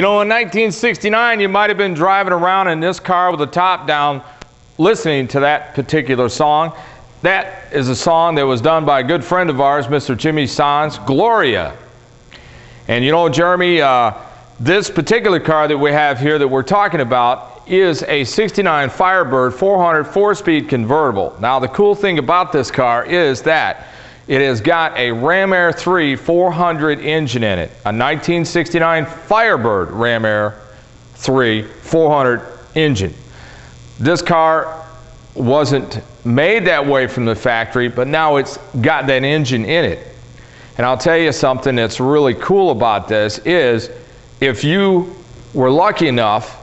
You know, in 1969, you might have been driving around in this car with the top down listening to that particular song. That is a song that was done by a good friend of ours, Mr. Jimmy Sands, Gloria. And you know, Jeremy, this particular car that we have here that we're talking about is a 69 Firebird 400 4-speed convertible. Now, the cool thing about this car is that it has got a Ram Air 3 400 engine in it, a 1969 Firebird Ram Air 3 400 engine. This car wasn't made that way from the factory, but now it's got that engine in it. And I'll tell you something that's really cool about this is if you were lucky enough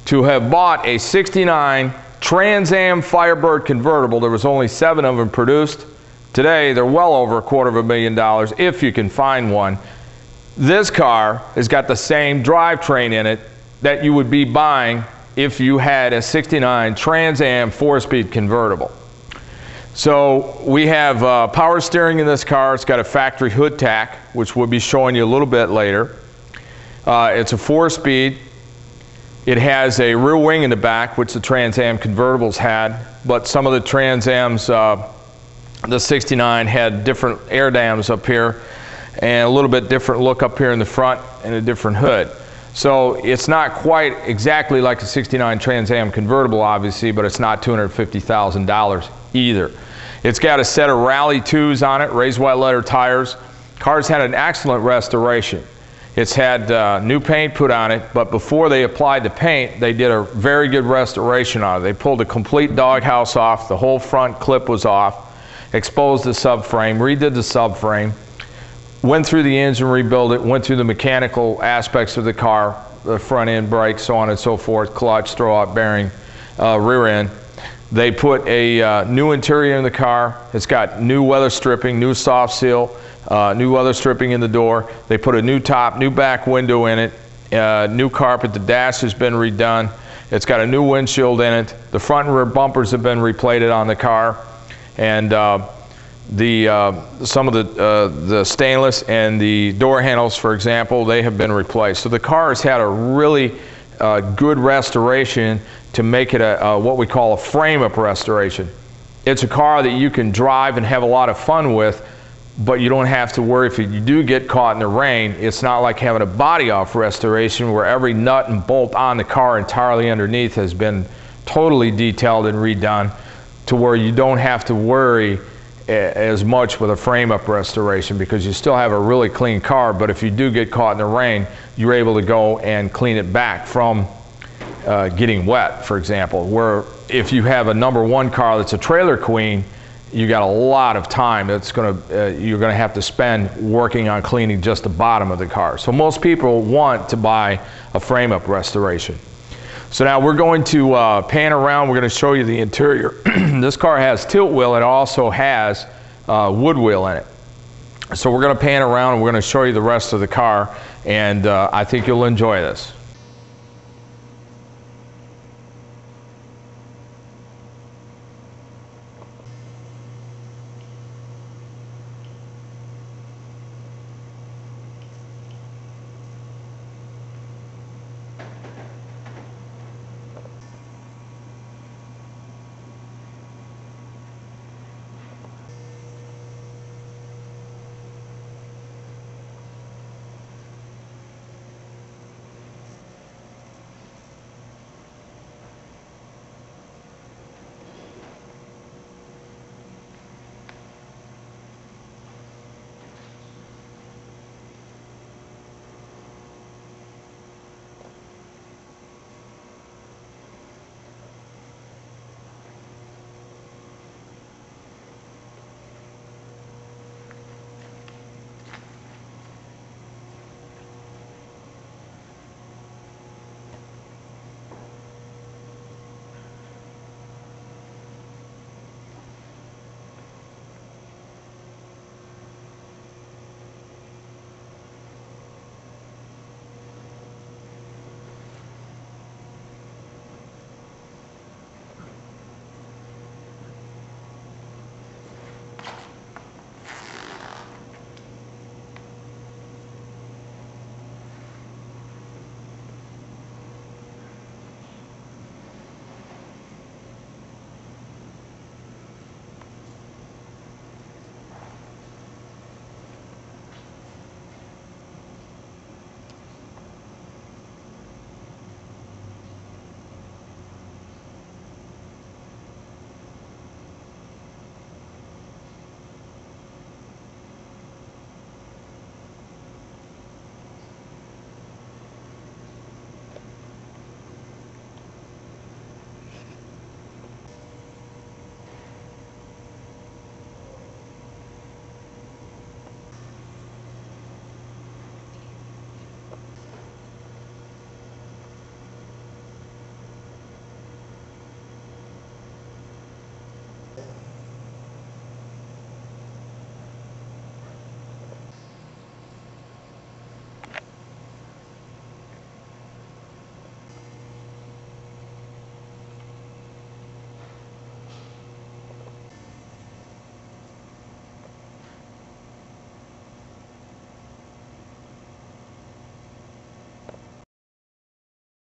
to have bought a 69 Trans Am Firebird convertible, there was only 7 of them produced. Today, they're well over $250,000 if you can find one. This car has got the same drivetrain in it that you would be buying if you had a 69 Trans Am 4-speed convertible. So we have power steering in this car. It's got a factory hood tack, which we'll be showing you a little bit later. It's a 4-speed. It has a rear wing in the back, which the Trans Am convertibles had, but some of the Trans Ams, the 69 had different air dams up here and a little bit different look up here in the front and a different hood. So it's not quite exactly like a 69 Trans Am convertible, obviously, but it's not $250,000 either. It's got a set of Rally 2s on it, raised white letter tires. Car's had an excellent restoration. It's had new paint put on it, but before they applied the paint, they did a very good restoration on it. They pulled a complete doghouse off, the whole front clip was off, exposed the subframe, redid the subframe, went through the engine, rebuilt it, went through the mechanical aspects of the car, the front end brakes, so on and so forth, clutch, throw-out bearing, rear end. They put a new interior in the car. It's got new weather stripping, new soft seal, new weather stripping in the door. They put a new top, new back window in it, new carpet. The dash has been redone. It's got a new windshield in it. The front and rear bumpers have been replated on the car. And some of the stainless and the door handles, for example, they have been replaced. So the car has had a really good restoration to make it what we call a frame-up restoration. It's a car that you can drive and have a lot of fun with, but you don't have to worry if you do get caught in the rain. It's not like having a body-off restoration where every nut and bolt on the car entirely underneath has been totally detailed and redone, to where you don't have to worry as much with a frame-up restoration because you still have a really clean car, but if you do get caught in the rain, you're able to go and clean it back from getting wet, for example. Where if you have a #1 car that's a trailer queen, you got a lot of time that's you're gonna have to spend working on cleaning just the bottom of the car. So most people want to buy a frame-up restoration. So now we're going to pan around. We're going to show you the interior. This car has tilt wheel. It also has wood wheel in it. So we're going to pan around and we're going to show you the rest of the car, and I think you'll enjoy this.